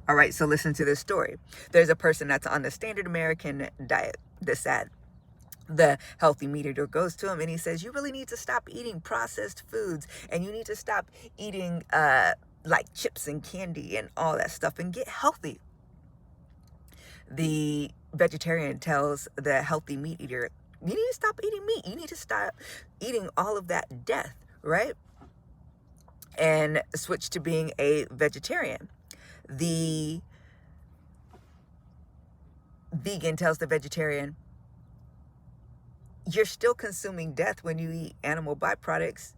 All right, so listen to this story. There's a person that's on the standard American diet, the SAD. The healthy meat eater goes to him and he says, you really need to stop eating processed foods, and you need to stop eating like chips and candy and all that stuff and get healthy. The vegetarian tells the healthy meat eater, you need to stop eating meat. You need to stop eating all of that death, right? And switch to being a vegetarian. The vegan tells the vegetarian, you're still consuming death when you eat animal byproducts.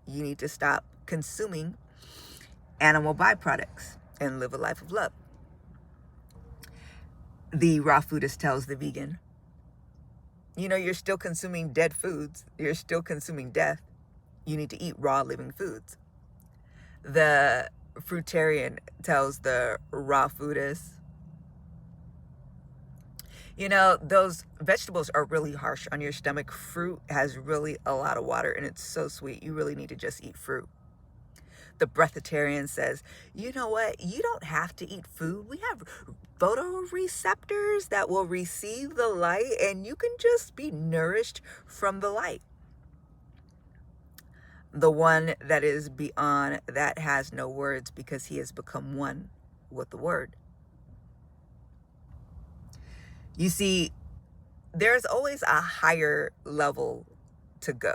You need to stop consuming animal byproducts and live a life of love. The raw foodist tells the vegan, you're still consuming dead foods. You're still consuming death. You need to eat raw living foods. The fruitarian tells the raw foodist, those vegetables are really harsh on your stomach. Fruit has really a lot of water and it's so sweet. You really need to just eat fruit. The breatharian says, you know what? You don't have to eat food. We have photoreceptors that will receive the light, and you can just be nourished from the light. The one that is beyond that has no words because he has become one with the word. You see, there's always a higher level to go.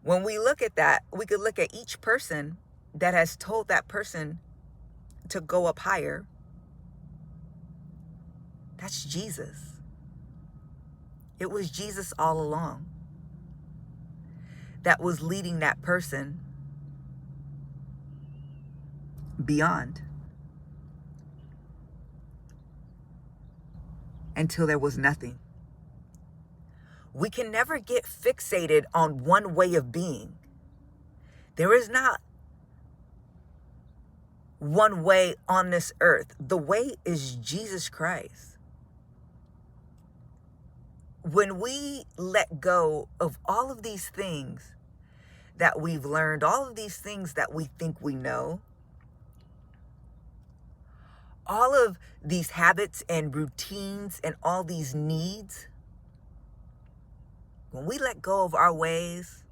When we look at that, we could look at each person that has told that person to go up higher. That's Jesus. It was Jesus all along that was leading that person beyond until there was nothing. We can never get fixated on one way of being. There is not one way on this earth. The way is Jesus Christ. When we let go of all of these things that we've learned, all of these things that we think we know, all of these habits and routines and all these needs, when we let go of our ways,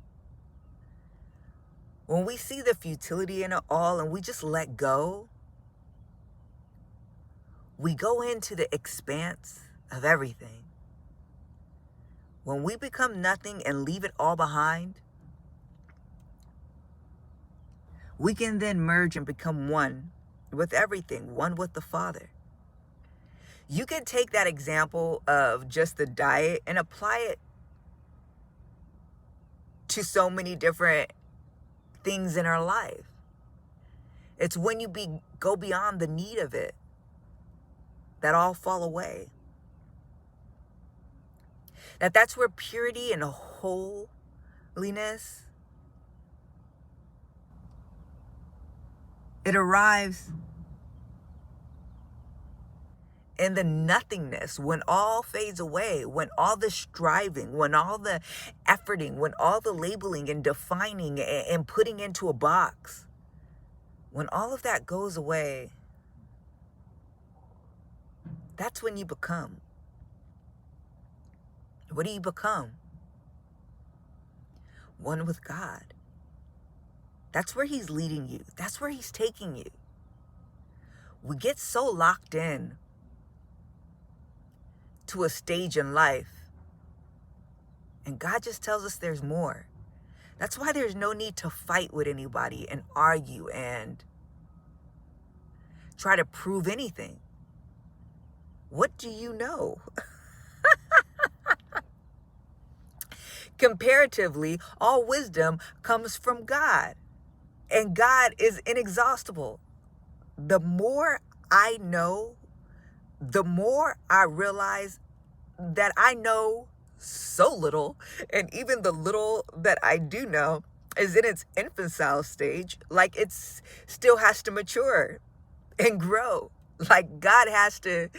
when we see the futility in it all and we just let go, we go into the expanse of everything. When we become nothing and leave it all behind, we can then merge and become one with everything, one with the Father. You can take that example of just the diet and apply it to so many different things in our life. It's when you go beyond the need of it that all fall away. That's where purity and holiness, it arrives in the nothingness, when all fades away, when all the striving, when all the efforting, when all the labeling and defining and putting into a box, when all of that goes away, that's when you become. What do you become? One with God. That's where he's leading you. That's where he's taking you. We get so locked in to a stage in life, and God just tells us there's more. That's why there's no need to fight with anybody and argue and try to prove anything. What do you know? Comparatively, all wisdom comes from God, and God is inexhaustible. The more I know, the more I realize that I know so little, and even the little that I do know is in its infantile stage. Like, it still has to mature and grow. Like, God has to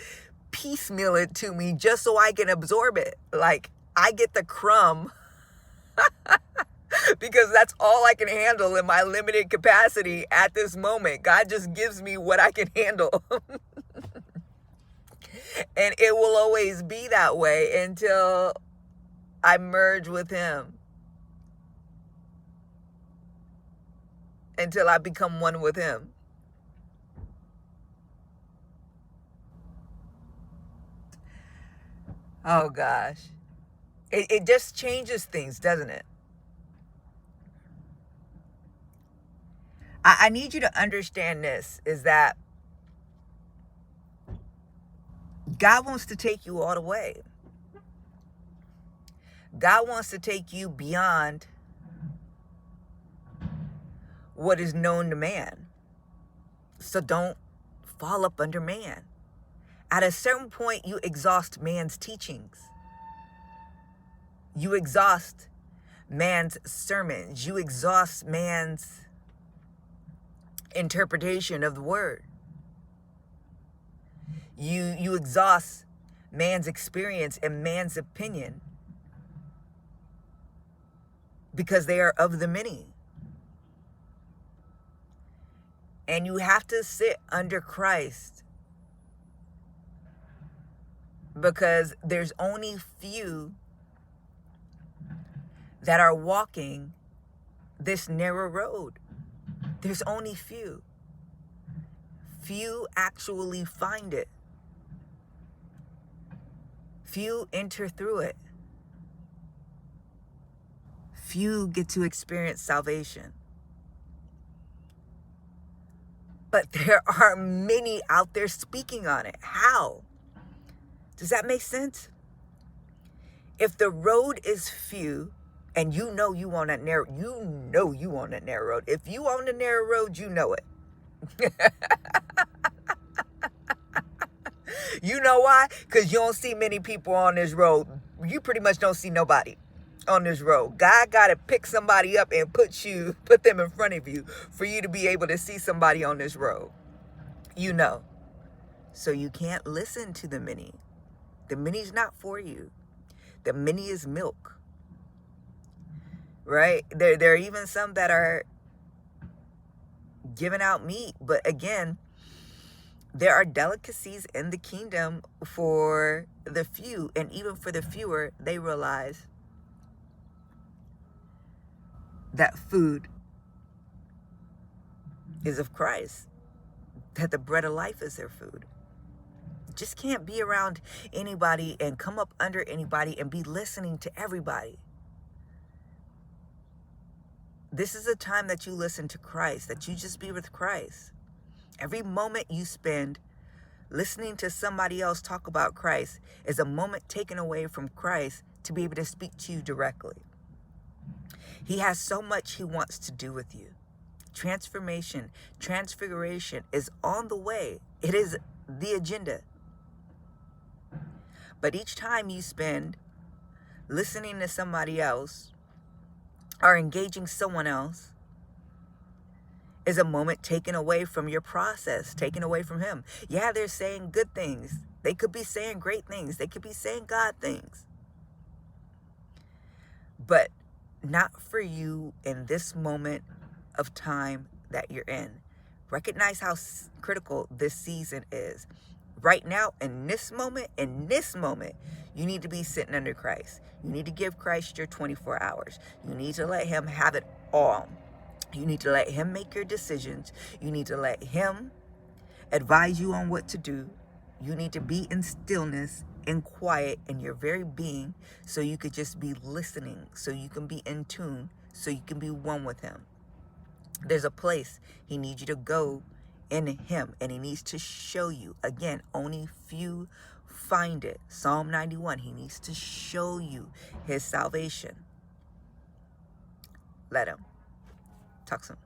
piecemeal it to me just so I can absorb it. Like, I get the crumb because that's all I can handle in my limited capacity at this moment. God just gives me what I can handle. And it will always be that way until I merge with him, until I become one with him. Oh gosh. It just changes things, doesn't it? I need you to understand this, is that God wants to take you all the way. God wants to take you beyond what is known to man. So don't fall up under man. At a certain point, you exhaust man's teachings. You exhaust man's sermons. You exhaust man's interpretation of the word. You exhaust man's experience and man's opinion, because they are of the many. And you have to sit under Christ, because there's only few that are walking this narrow road. There's only few. Few actually find it. Few enter through it. Few get to experience salvation. But there are many out there speaking on it. How? Does that make sense? If the road is few, and you know you on that narrow, you on that narrow road. If you on the narrow road, you know it. You know why? Because you don't see many people on this road. You pretty much don't see nobody on this road. God got to pick somebody up and put them in front of you for you to be able to see somebody on this road. You know. So you can't listen to the many. The many's not for you. The many is milk. Right? There are even some that are giving out meat. But again, there are delicacies in the kingdom for the few. And even for the fewer, they realize that food is of Christ. That the bread of life is their food. Just can't be around anybody and come up under anybody and be listening to everybody. This is a time that you listen to Christ, that you just be with Christ. Every moment you spend listening to somebody else talk about Christ is a moment taken away from Christ to be able to speak to you directly. He has so much he wants to do with you. Transformation, transfiguration is on the way. It is the agenda. But each time you spend listening to somebody else or engaging someone else is a moment taken away from your process, taken away from him. Yeah, they're saying good things. They could be saying great things. They could be saying God things. But not for you in this moment of time that you're in. Recognize how critical this season is. Right now, in this moment, you need to be sitting under Christ. You need to give Christ your 24 hours. You need to let him have it all. You need to let him make your decisions. You need to let him advise you on what to do. You need to be in stillness and quiet in your very being, so you could just be listening, so you can be in tune, so you can be one with him. There's a place he needs you to go in him, and he needs to show you. Again, only few find it. Psalm 91, he needs to show you his salvation. Let him. Talk soon.